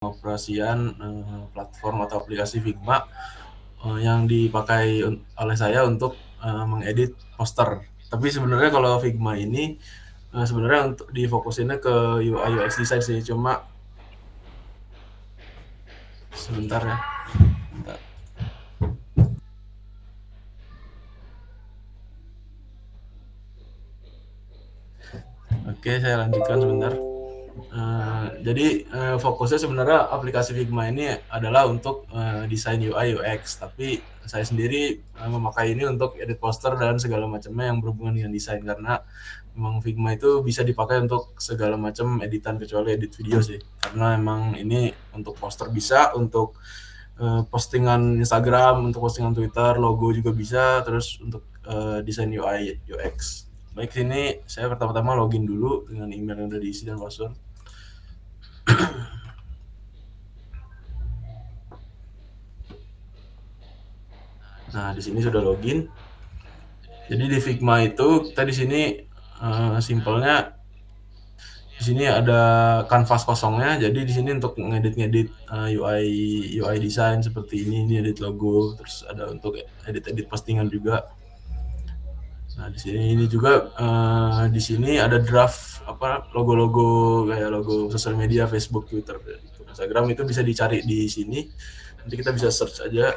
pengoperasian platform atau aplikasi Figma yang dipakai oleh saya untuk mengedit poster. Tapi sebenarnya kalau Figma ini sebenarnya untuk difokusinnya ke UI UX design sih, cuma sebentar ya. Bentar. Oke, saya lanjutkan sebentar. Jadi fokusnya sebenarnya aplikasi Figma ini adalah untuk desain UI UX, tapi saya sendiri memakai ini untuk edit poster dan segala macamnya yang berhubungan dengan desain, karena memang Figma itu bisa dipakai untuk segala macam editan kecuali edit video sih, karena emang ini untuk poster bisa, untuk postingan Instagram, untuk postingan Twitter, logo juga bisa, terus untuk desain UI UX. Baik, sini saya pertama-tama login dulu dengan email yang udah diisi dan password. Nah, di sini sudah login. Jadi di Figma itu kita di sini simpelnya di sini ada kanvas kosongnya. Jadi di sini untuk ngedit-ngedit UI design seperti ini edit logo, terus ada untuk edit-edit postingan juga. Nah, di sini ini juga di sini ada draft apa logo-logo kayak logo sosial media, Facebook, Twitter, Instagram itu bisa dicari di sini. Nanti kita bisa search aja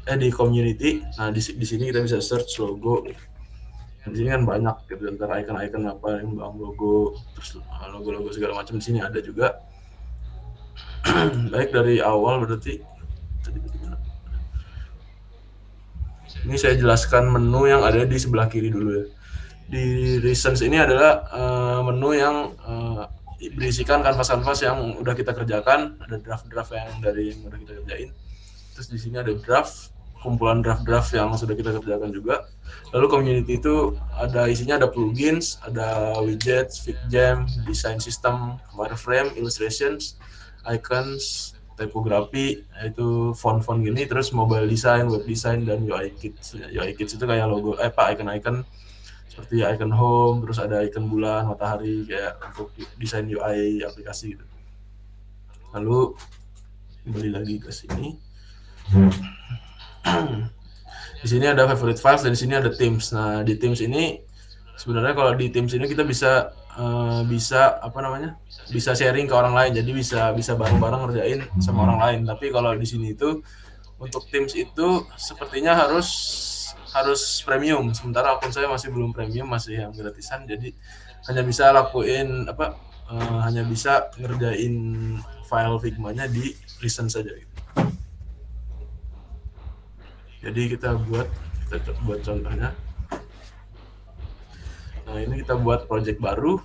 di community. Nah, di sini kita bisa search logo. Di sini kan banyak gitu, antara icon-icon apa yang bang logo, terus logo-logo segala macam di sini ada juga. Baik, dari awal berarti ini saya jelaskan menu yang ada di sebelah kiri dulu ya. Di Reasons ini adalah menu yang berisikan kanvas-kanvas yang udah kita kerjakan, ada draft-draft yang dari yang udah kita kerjain. Terus di sini ada draft, kumpulan draft-draft yang sudah kita kerjakan juga. Lalu community itu ada isinya, ada plugins, ada widgets, FigJam, design system, wireframe, illustrations, icons, typography, itu font-font gini, terus mobile design, web design, dan UI kits. UI kits itu kayak logo, icon-icon seperti icon home, terus ada icon bulan, matahari, kayak untuk desain UI aplikasi gitu. Lalu kembali lagi ke sini. Di sini ada favorite files dan di sini ada themes. Nah, di themes ini sebenarnya kalau di themes ini kita bisa apa namanya? Bisa sharing ke orang lain. Jadi bisa bareng-bareng ngerjain sama orang lain. Tapi kalau di sini itu untuk themes itu sepertinya harus premium. Sementara akun saya masih belum premium, masih yang gratisan. Jadi hanya bisa lakuin apa? Hanya bisa ngerjain file Figma-nya di listen saja gitu. Jadi kita buat contohnya. Nah, ini kita buat project baru.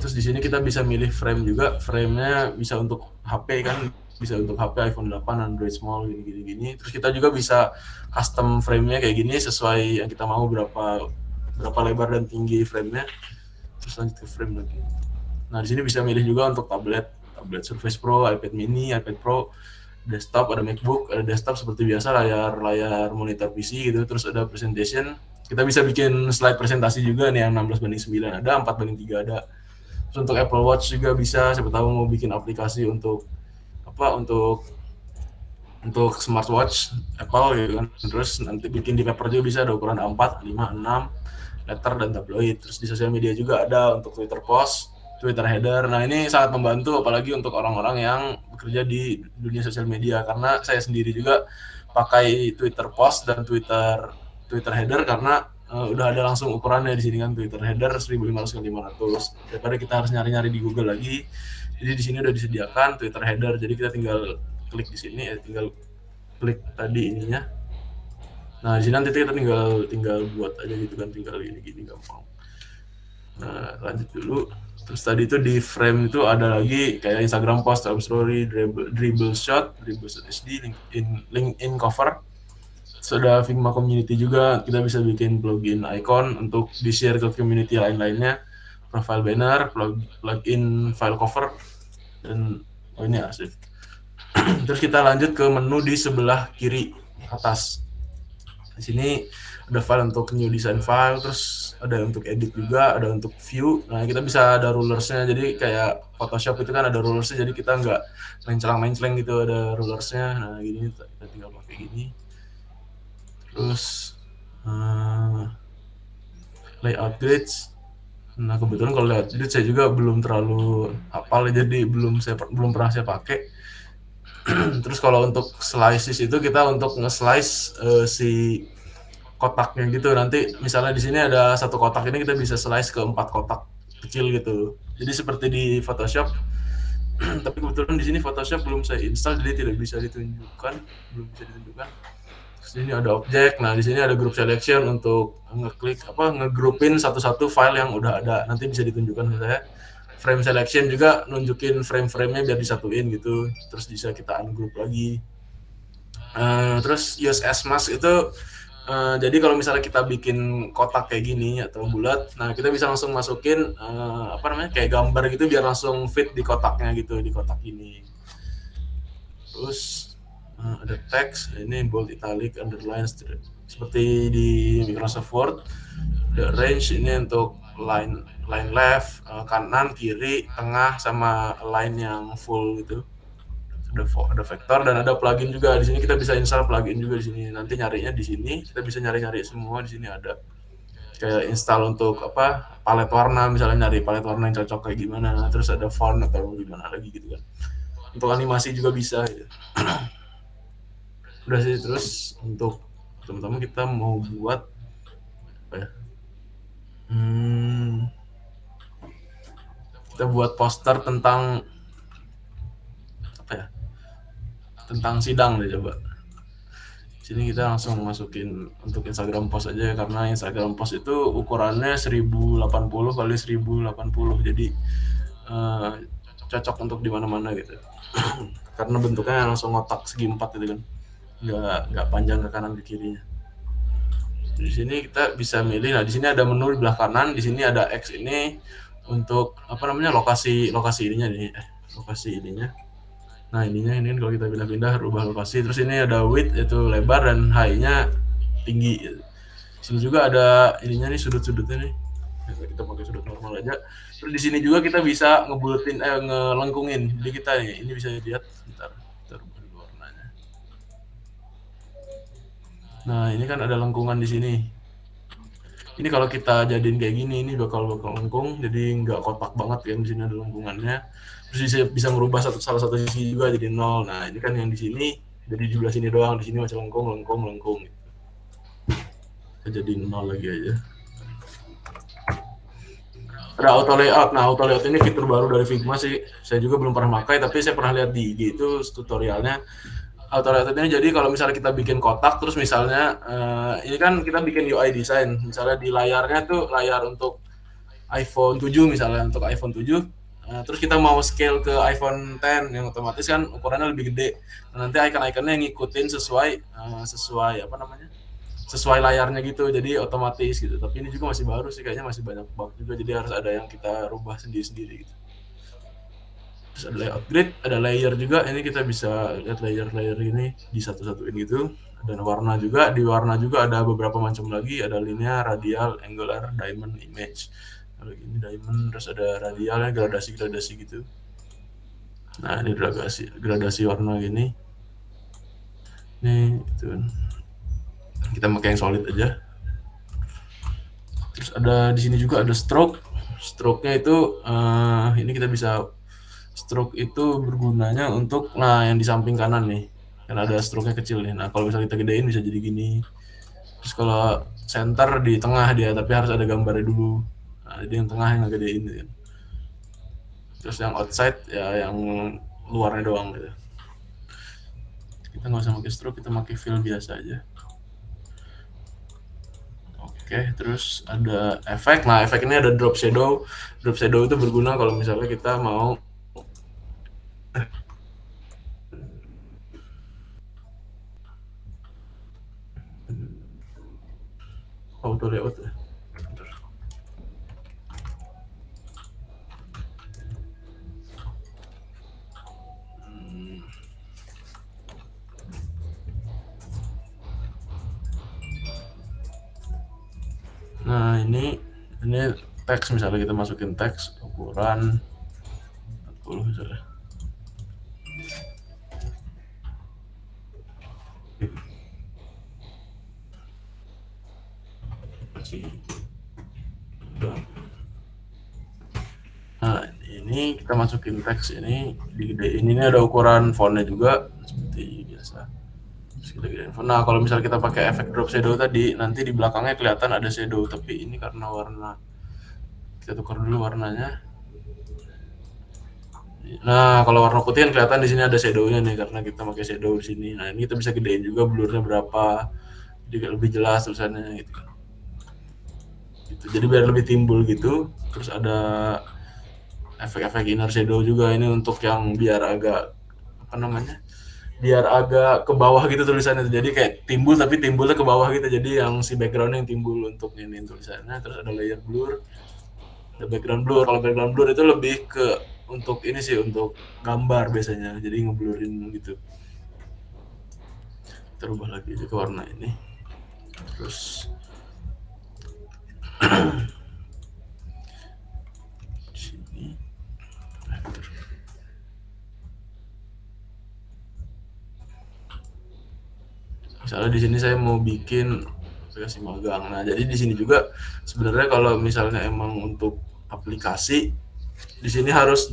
Terus di sini kita bisa milih frame juga. Frame-nya bisa untuk HP kan, bisa untuk HP iPhone 8, Android small gini. Terus kita juga bisa custom frame-nya kayak gini sesuai yang kita mau, berapa lebar dan tinggi frame-nya. Terus lanjut ke frame lagi. Nah, di sini bisa milih juga untuk tablet Surface Pro, iPad mini, iPad Pro, desktop, ada MacBook, ada desktop seperti biasa, layar monitor PC gitu. Terus ada presentation, kita bisa bikin slide presentasi juga nih yang 16:9 ada, 4:3 ada. Terus untuk Apple Watch juga bisa, siapa tahu mau bikin aplikasi untuk smartwatch Apple gitu kan. Terus nanti bikin di paper juga bisa, ada ukuran A4, A5, A6, letter dan tabloid. Terus di sosial media juga ada untuk Twitter post, Twitter header. Nah, ini sangat membantu apalagi untuk orang-orang yang bekerja di dunia sosial media, karena saya sendiri juga pakai Twitter post dan Twitter header karena udah ada langsung ukurannya di sini kan. Twitter header 1500 x 500 daripada kita harus nyari-nyari di Google lagi. Jadi di sini udah disediakan Twitter header, jadi kita tinggal klik di sini, tinggal klik tadi ininya. Nah, di sini nanti kita tinggal buat aja gitu kan, tinggal gini gampang. Nah, lanjut dulu. Terus tadi itu di frame itu ada lagi kayak Instagram post, story, dribble shot SD, LinkedIn cover. Terus ada Figma community juga, kita bisa bikin plugin icon untuk di-share ke community lain-lainnya, profile banner, plugin file cover, dan ini arsip. Terus kita lanjut ke menu di sebelah kiri atas. Di sini ada file untuk new design file, terus ada untuk edit juga, ada untuk view. Nah kita bisa ada rulersnya, jadi kayak Photoshop itu kan ada rulersnya, jadi kita nggak menclang gitu, ada rulersnya. Nah gini kita tinggal pakai gini. Terus layout grids. Nah kebetulan kalau layout grid saya juga belum terlalu hafal, jadi belum pernah saya pakai. Terus kalau untuk slices itu kita untuk nge-slice si kotaknya gitu. Nanti misalnya di sini ada satu kotak ini kita bisa slice ke 4 kotak kecil gitu. Jadi seperti di Photoshop. Tapi kebetulan di sini Photoshop belum saya install, jadi tidak bisa ditunjukkan, belum bisa ditunjukkan. Di sini ada objek. Nah, di sini ada group selection untuk ngegroupin satu-satu file yang udah ada. Nanti bisa ditunjukkan ke saya. Frame selection juga nunjukin frame-framenya biar disatuin gitu. Terus bisa kita ungroup lagi. Terus use as mask itu jadi kalau misalnya kita bikin kotak kayak gini atau bulat, nah kita bisa langsung masukin kayak gambar gitu biar langsung fit di kotaknya gitu, di kotak ini. Terus ada teks, ini bold, italic, underline, seperti di Microsoft Word. The range ini untuk line left, kanan, kiri, tengah, sama line yang full gitu. Ada vektor dan ada plugin juga. Di sini kita bisa install plugin juga di sini. Nanti nyarinya di sini, kita bisa nyari-nyari semua di sini ada. Kayak install untuk palet warna, misalnya nyari palet warna yang cocok kayak gimana. Terus ada font atau gimana lagi gitu kan. Untuk animasi juga bisa gitu. Udah sih. Terus untuk teman-teman kita mau buat apa ya? Kita buat poster tentang apa ya? Tentang sidang deh coba. Sini kita langsung masukin untuk Instagram post aja, karena Instagram post itu ukurannya 1080 kali 1080, jadi cocok untuk di mana-mana gitu. Karena bentuknya langsung kotak segi 4 gitu kan, nggak panjang ke kanan ke kirinya. Di sini kita bisa milih. Nah di sini ada menu di belah kanan, di sini ada X ini untuk lokasi ininya nih, lokasi ininya. Nah ininya ini kalau kita pindah-pindah rubah lokasi. Terus ini ada width, itu lebar, dan high-nya tinggi. Sini juga ada ininya nih, sudut-sudutnya nih. Kita pakai sudut normal aja. Terus di sini juga kita bisa ngebulatin, ngelengkungin. Jadi kita nih, ini bisa dilihat. Bentar, kita rubah dulu warnanya. Nah ini kan ada lengkungan di sini. Ini kalau kita jadiin kayak gini, ini bakal lengkung, jadi nggak kotak banget kan. Di sini ada lengkungannya. Terus bisa merubah salah satu sisi juga jadi 0. Nah ini kan yang di sini jadi di belah sini doang, di sini masih lengkung. Kita jadi 0 lagi aja. Ada auto layout. Nah auto layout ini fitur baru dari Figma sih, saya juga belum pernah pakai, tapi saya pernah lihat di IG itu tutorialnya. Auto layout ini jadi kalau misalnya kita bikin kotak, terus misalnya ini kan kita bikin UI design, misalnya di layarnya tuh layar untuk iPhone 7 misalnya, untuk iPhone 7. Terus kita mau scale ke iPhone 10 yang otomatis kan ukurannya lebih gede. Nah, nanti icon-iconnya ngikutin sesuai sesuai layarnya gitu, jadi otomatis gitu. Tapi ini juga masih baru sih, kayaknya masih banyak bug juga, jadi harus ada yang kita rubah sendiri-sendiri gitu. Terus ada layout grid, ada layer juga. Ini kita bisa lihat layer-layer ini di satu-satuin gitu. Dan warna juga, di warna juga ada beberapa macam lagi, ada linear, radial, angular, diamond, image. Kalau ini diamond, terus ada radialnya, gradasi gitu. Nah ini gradasi warna gini. Ini gitu. Kita pakai yang solid aja. Terus ada di sini juga ada stroke. Stroke-nya itu ini kita bisa, stroke itu bergunanya untuk yang di samping kanan nih. Kan ada stroke-nya kecil nih. Nah, kalau misalnya kita gedein bisa jadi gini. Terus kalau center di tengah dia, tapi harus ada gambarnya dulu. Nah, jadi yang tengah yang gedein gitu. Terus yang outside ya yang luarnya doang gitu. Kita nggak usah pakai stroke, kita pakai fill biasa aja. Oke, terus ada efek. Nah, efek ini ada drop shadow. Drop shadow itu berguna kalau misalnya kita mau auto layout ya. Nah, ini Ini teks, misalnya kita masukin teks ukuran 40 misalnya. Nah, ini kita masukin teks ini digedein. Ini ada ukuran fontnya juga seperti biasa. Nah, kalau misal kita pakai efek drop shadow tadi, nanti di belakangnya kelihatan ada shadow, tapi ini karena warna, kita tukar dulu warnanya. Nah, kalau warna putih kan kelihatan di sini ada shadownya nih karena kita pakai shadow di sini. Nah, ini kita bisa gedein juga blurnya berapa, jadi lebih jelas tulisannya gitu. Jadi biar lebih timbul gitu. Terus ada efek-efek inner shadow juga ini untuk yang biar agak apa namanya? Biar agak ke bawah gitu tulisannya. Jadi kayak timbul tapi timbulnya ke bawah gitu. Jadi yang si backgroundnya yang timbul untuk ini tulisannya. Terus ada layer blur, ada background blur. Kalau background blur itu lebih ke untuk ini sih, untuk gambar biasanya. Jadi ngeblurin gitu. Kita rubah lagi ke warna ini. Terus sini. Misalnya di sini saya mau bikin aplikasi magang. Nah, jadi di sini juga sebenarnya kalau misalnya emang untuk aplikasi, di sini harus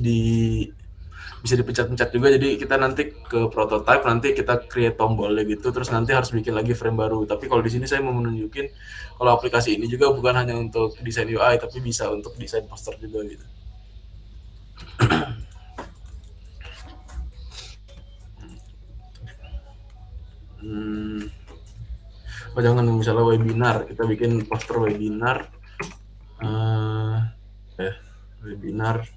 bisa dipencet-pencet juga. Jadi kita nanti ke prototype, nanti kita create tombolnya gitu, terus nanti harus bikin lagi frame baru. Tapi kalau di sini saya mau menunjukin kalau aplikasi ini juga bukan hanya untuk desain UI, tapi bisa untuk desain poster juga gitu. Oh, jangan, misalnya webinar, kita bikin poster webinar. Webinar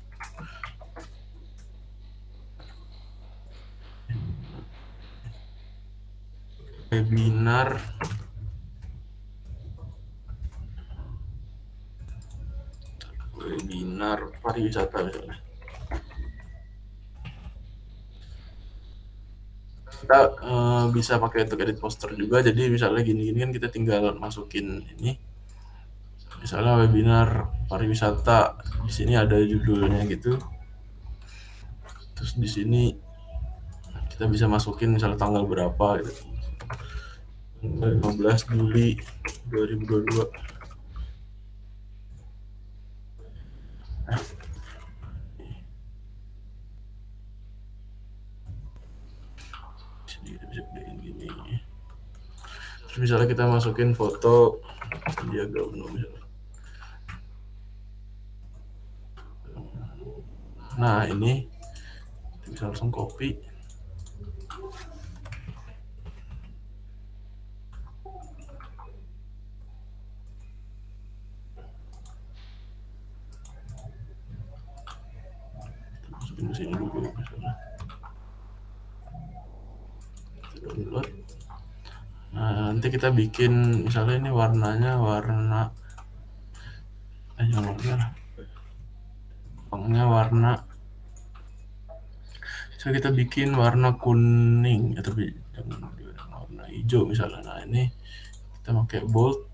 webinar webinar pariwisata misalnya. Kita bisa pakai untuk edit poster juga. Jadi misalnya gini-gini kan kita tinggal masukin ini, misalnya webinar pariwisata, di sini ada judulnya gitu. Terus di sini kita bisa masukin misalnya tanggal berapa gitu. 15 Juli 2022. Sini kita bisa gedein gini. Terus misalnya kita masukin foto Sandiaga Uno misalnya. Nah, ini bisa langsung copy. Masukin ke sini dulu misalnya. Download. Nah, nanti kita bikin misalnya ini warnanya warna jangan warna, warna. So kita bikin warna kuning, tapi jangan warna hijau misalnya. Nah, ini kita pakai bold.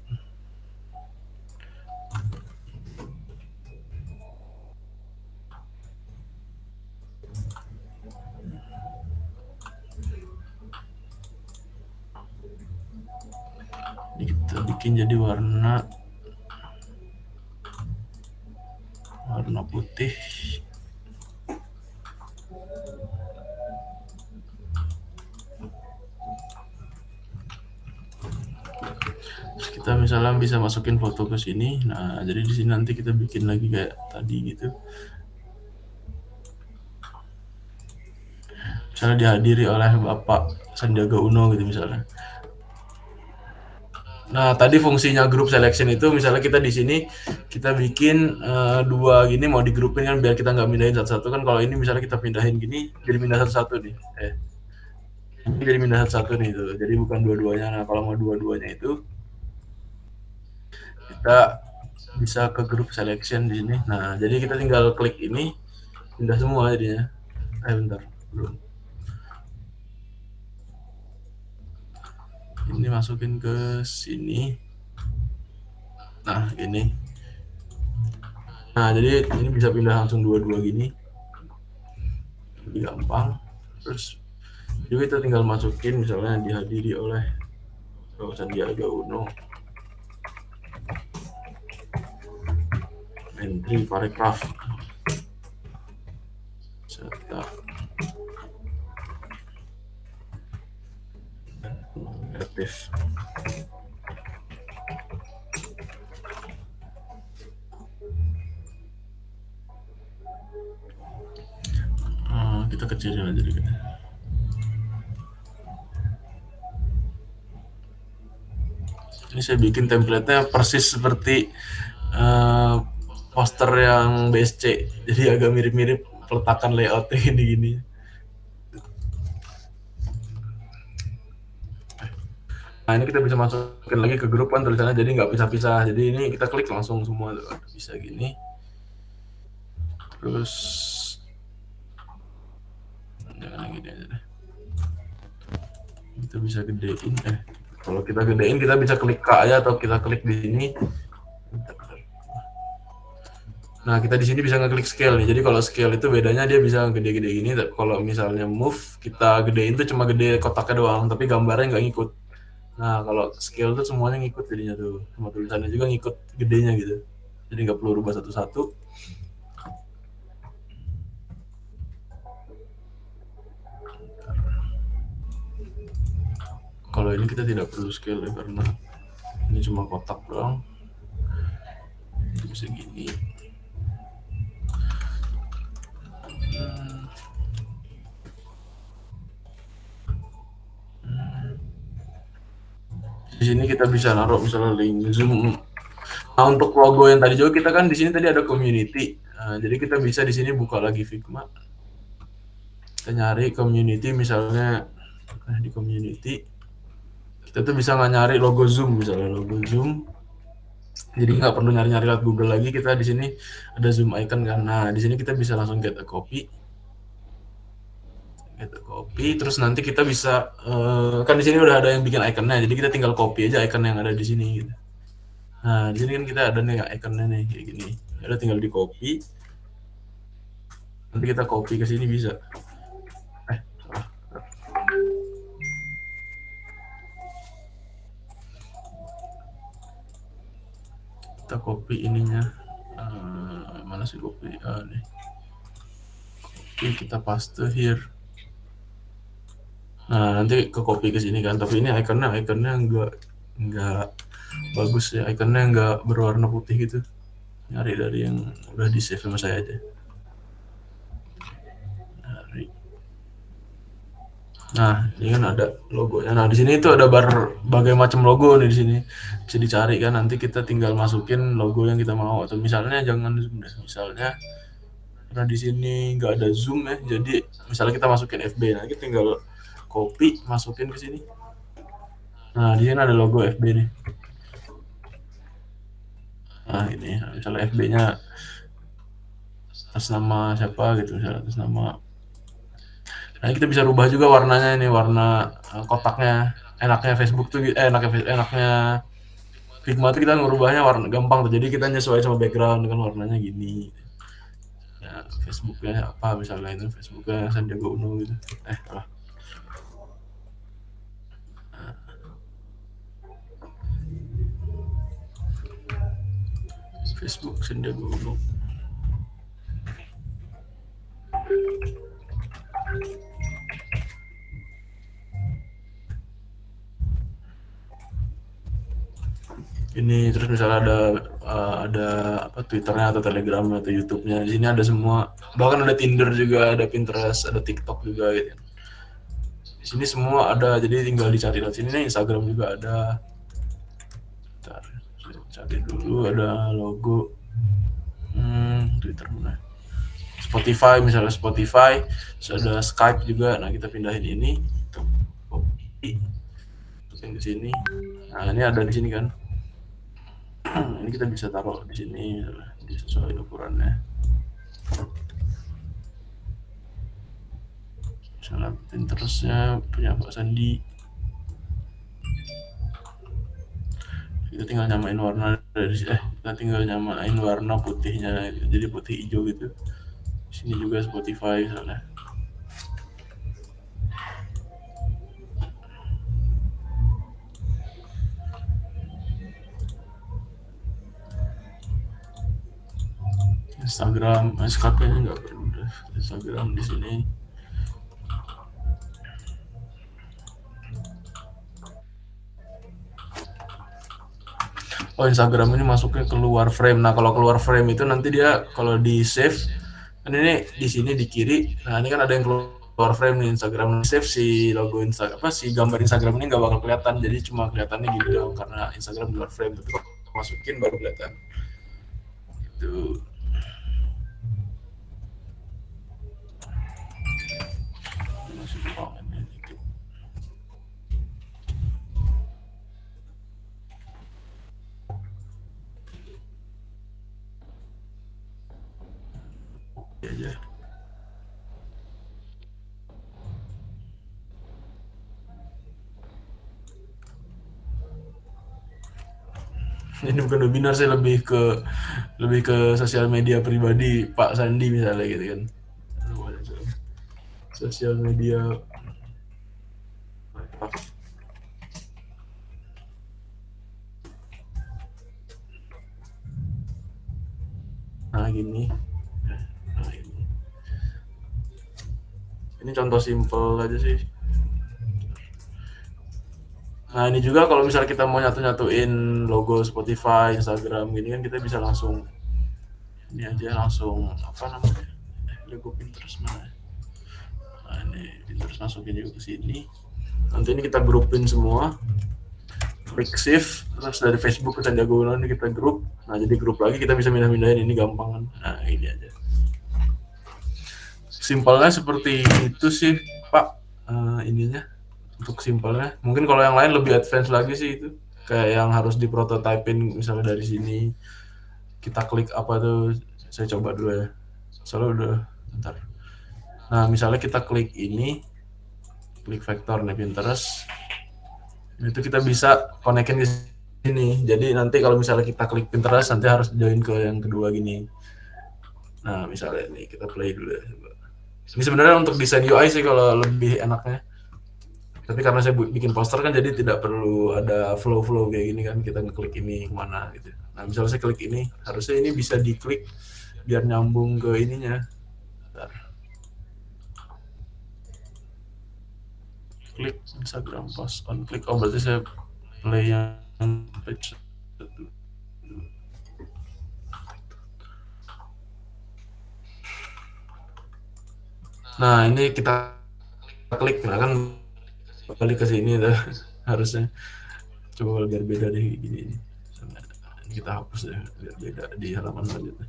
Ini kita bikin jadi warna putih. Terus kita misalnya bisa masukin foto ke sini. Nah, jadi di sini nanti kita bikin lagi kayak tadi gitu. Misalnya dihadiri oleh Bapak Sandiaga Uno gitu misalnya. Nah, tadi fungsinya group selection itu misalnya kita di sini kita bikin dua gini mau digrupin kan biar kita nggak pindahin satu-satu kan. Kalau ini misalnya kita pindahin gini jadi pindah satu-satu nih. Ini jadi pindah satu-satu nih tuh. Jadi bukan dua-duanya. Nah, kalau mau dua-duanya itu kita bisa ke group selection di sini. Nah, jadi kita tinggal klik ini pindah semua jadinya. Bentar, belum. Ini masukin ke sini. Nah, ini Nah, jadi ini bisa pindah langsung dua-dua gini, lebih gampang. Terus juga kita tinggal masukin misalnya dihadiri oleh Sandiaga Uno, entry paragraf, serta aktif. Kita kecilin aja dikit. Ini saya bikin template-nya persis seperti poster yang BSC, jadi agak mirip-mirip peletakan layoutnya gini-gini. Nah, ini kita bisa masukin lagi ke grup kan tulisannya, jadi nggak pisah-pisah. Jadi ini kita klik langsung semua tuh. Bisa gini. Terus jangan gini aja deh. Kita bisa gedein. Kalau kita gedein kita bisa klik K aja atau kita klik di sini. Nah, kita di sini bisa ngeklik scale nih. Jadi kalau scale itu bedanya dia bisa gede-gede gini. Kalau misalnya move, kita gedein tuh cuma gede kotaknya doang, tapi gambarnya nggak ngikut. Nah, kalau scale tuh semuanya ngikut jadinya tuh. Sama tulisannya juga ngikut gedenya gitu. Jadi nggak perlu rubah satu-satu. Kalau ini kita tidak perlu scale ya, karena ini cuma kotak doang. Itu bisa gini. Di sini kita bisa naruh misalnya link Zoom. Nah, untuk logo yang tadi juga kita kan di sini tadi ada community. Nah, jadi kita bisa di sini buka lagi Figma. Kita nyari community misalnya di community. Kita tuh bisa nggak nyari logo Zoom misalnya logo Zoom. Jadi nggak perlu nyari-nyari lewat Google lagi. Kita di sini ada Zoom icon kan. Nah, di sini kita bisa langsung get a copy. Terus nanti kita bisa kan di sini udah ada yang bikin iconnya, jadi kita tinggal copy aja icon yang ada di sini gitu. Nah, di sini kan kita ada nih iconnya nih kayak gini. Ada tinggal di copy. Nanti kita copy ke sini bisa. Salah. Kita copy ininya. Mana sih copy? Nih. Copy, kita paste here. Nah, nanti ke copy ke sini kan. Tapi ini iconnya nggak bagus ya. Iconnya nggak berwarna putih gitu. Nyari dari yang udah di save sama saya aja. Nah, ini kan ada logonya. Nah, di sini itu ada berbagai macam logo nih di sini. Bisa dicari kan, nanti kita tinggal masukin logo yang kita mau. Atau misalnya jangan zoom deh. Misalnya karena di sini nggak ada zoom ya, jadi misalnya kita masukin FB, nah kita tinggal copy, masukin ke sini. Nah, di sini ada logo FB nih. Nah, ini misalnya FB-nya atas nama siapa gitu, misalnya atas nama. Nah, kita bisa rubah juga warnanya ini, warna kotaknya. Enaknya Facebook tuh enaknya Figma tuh kita ngerubahnya warna gampang tuh. Jadi kita nyesuaiin sama background kan warnanya gini. Ya, Facebooknya apa misalnya itu Facebooknya Sandiaga Uno gitu. Salah. Facebook Sandiaga Uno. Ini terus misalnya ada apa Twitternya atau Telegramnya atau YouTube-nya, di sini ada semua, bahkan ada Tinder juga, ada Pinterest, ada TikTok juga gitu. Di sini semua ada, jadi tinggal dicari di sini nih, Instagram juga ada. Bentar, saya cari dulu, ada logo Twitter mana? Spotify misalnya Spotify, terus ada Skype juga. Nah, kita pindahin ini, copy, masukin ke sini. Nah, ini ada di sini kan. Ini kita bisa taruh di sini sesuai ukurannya. Misalnya Pinterestnya punya Pak Sandi. Kita tinggal nyamain warna kita tinggal nyamain warna putihnya, jadi putih hijau gitu. Di sini juga Spotify misalnya. Instagram, SKP-nya nggak perlu deh. Instagram di sini. Oh, Instagram ini masuknya keluar frame. Nah, kalau keluar frame itu nanti dia kalau di save, kan ini di sini di kiri. Nah, ini kan ada yang keluar frame nih Instagram. Save si logo Instagram, si gambar Instagram ini nggak bakal kelihatan. Jadi cuma kelihatannya gini doang karena Instagram keluar frame. Tapi kalau masukin baru kelihatan. Itu. Aja. Ini bukan webinar, saya lebih ke sosial media pribadi Pak Sandi misalnya gitu kan. Sosial media. Nah gini. Nah, ini contoh simple aja sih. Nah ini juga kalau misalnya kita mau nyatuin logo Spotify, Instagram gini kan kita bisa langsung ini aja langsung apa namanya logo Pinterest mana. Nah ini Pinterest masukin juga ke sini. Nanti ini kita grupin semua, klik shift, terus dari Facebook ke Sandiaga Uno ini kita grup. Nah jadi grup lagi kita bisa pindah-pindahin, ini gampang kan. Nah ini aja. Simpelnya seperti itu sih Pak, ininya. Untuk simpelnya, mungkin kalau yang lain lebih advance lagi sih itu, kayak yang harus diprototipin misalnya dari sini kita klik apa tuh, saya coba dulu ya soalnya udah bentar. Nah misalnya kita klik ini, klik vektor nih Pinterest, itu kita bisa konekin ke sini. Jadi nanti kalau misalnya kita klik Pinterest nanti harus join ke yang kedua gini. Nah misalnya nih kita play dulu ya. Ini sebenarnya untuk desain UI sih kalau lebih enaknya. Tapi karena saya bikin poster kan jadi tidak perlu ada flow-flow kayak gini kan, kita ngeklik ini kemana gitu. Nah misalnya saya klik ini, harusnya ini bisa diklik biar nyambung ke ininya. Bentar. Klik Instagram post on klik, oh berarti saya play yang page. Nah ini kita klik, nah kan balik ke sini tuh harusnya. Coba biar beda deh gini. Kita hapus deh biar beda di halaman selanjutnya.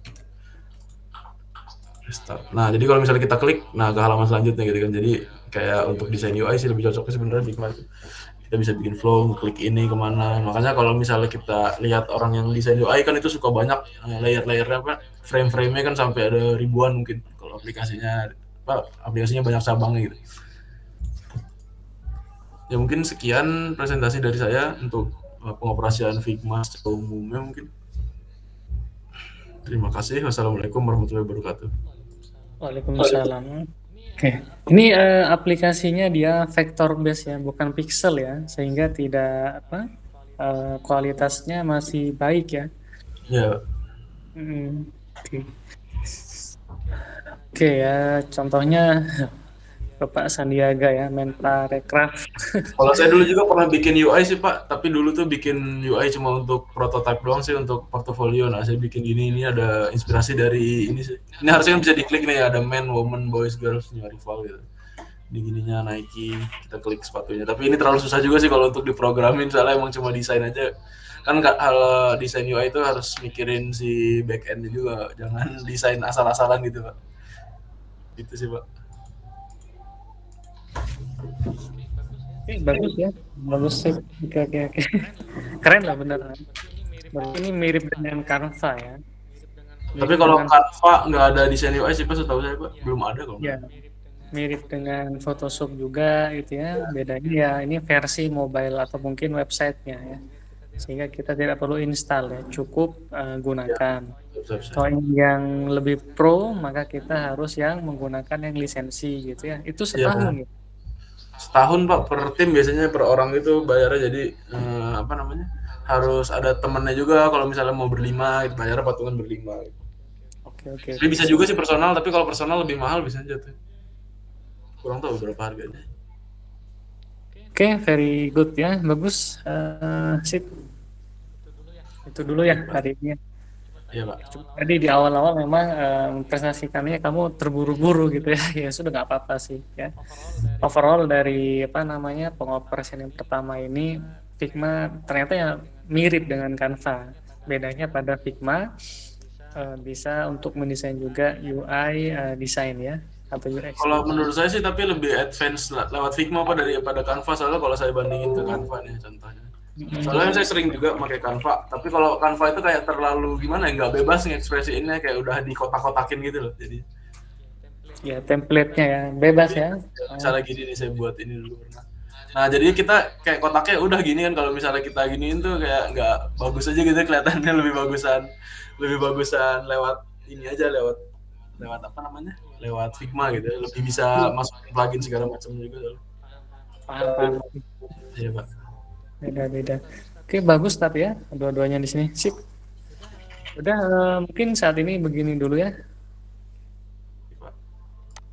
Restart. Nah jadi kalau misalnya kita klik, nah ke halaman selanjutnya gitu kan. Jadi kayak untuk desain UI sih lebih cocoknya sebenarnya di Cloud. Kita bisa bikin flow, klik ini kemana. Makanya kalau misalnya kita lihat orang yang desain UI kan itu suka banyak layer-layernya, apa frame-frame-nya kan sampai ada ribuan mungkin. Kalau aplikasinya banyak cabangnya gitu. Ya mungkin sekian presentasi dari saya untuk pengoperasian Figma secara umumnya mungkin. Terima kasih. Wassalamualaikum warahmatullahi wabarakatuh. Waalaikumsalam. Oke, ini aplikasinya dia vector base ya, bukan pixel ya, sehingga tidak kualitasnya masih baik ya. Ya. Oke ya, contohnya Bapak Sandiaga ya, Menparekraf. Kalau saya dulu juga pernah bikin UI sih Pak, tapi dulu tuh bikin UI cuma untuk prototype doang sih, untuk portofolio. Nah saya bikin ini ada inspirasi dari ini sih. Ini harusnya bisa diklik nih, ada men, woman, boys, girls, new rival gitu. Di gininya Nike, kita klik sepatunya. Tapi ini terlalu susah juga sih kalau untuk diprogramin, soalnya emang cuma desain aja. Kan hal desain UI itu harus mikirin si back end juga, jangan desain asal-asalan gitu Pak. Gitu sih Pak. Bagus ya, bagus sih. Oke. Keren lah beneran. Berarti ini mirip dengan Canva ya. Tapi kalau Canva nggak ada desain UI sih Pak, setahu saya Pak, belum ada kok. Ya, mirip dengan Photoshop juga gitu ya. Bedanya ya ini versi mobile atau mungkin websitenya ya. sehingga kita tidak perlu install ya, cukup Ya, gunakan. siap, siap. Kalau yang lebih pro, maka kita harus yang menggunakan yang lisensi gitu ya. Itu Iya, setahun ya. setahun Pak per tim biasanya per orang itu bayarnya, jadi apa namanya, harus ada temennya juga kalau misalnya mau berlima gitu, bayarnya patungan berlima gitu. Oke oke Jadi oke bisa juga sih personal, tapi kalau personal lebih mahal bisa jatuh. Kurang tahu berapa harganya. Oke, very good ya, bagus. Sip, itu dulu ya Iya Pak. hari ini. Iya Pak. Tadi di awal-awal memang presentasikannya kamu terburu-buru gitu ya. Ya sudah nggak apa-apa sih ya. Overall dari apa namanya pengoperasian yang pertama ini Figma ternyata ya mirip dengan Canva. Bedanya pada Figma bisa untuk mendesain juga UI desain ya atau UX. Kalau menurut saya sih tapi lebih advance lewat Figma Pak daripada Canva, soalnya kalau saya bandingin ke Canva nih contohnya. Soalnya saya sering juga pakai Canva, tapi kalau Canva itu kayak terlalu gimana ya, nggak bebas ngekspresiinnya, kayak udah dikotak-kotakin gitu loh. Jadi Ya template-nya ya bebas ya. misalnya gini nih, saya buat ini dulu pernah. Nah jadi kita kayak kotaknya udah gini kan, kalau misalnya kita giniin tuh kayak nggak bagus aja gitu kelihatannya, lebih bagusan lewat ini aja, lewat lewat apa namanya, lewat Figma gitu, lebih bisa masukin plugin segala macam juga soalnya. Paham paham. Iya Pak. Beda-beda. Oke bagus tapi ya dua-duanya di sini. Sip. Udah mungkin saat ini begini dulu ya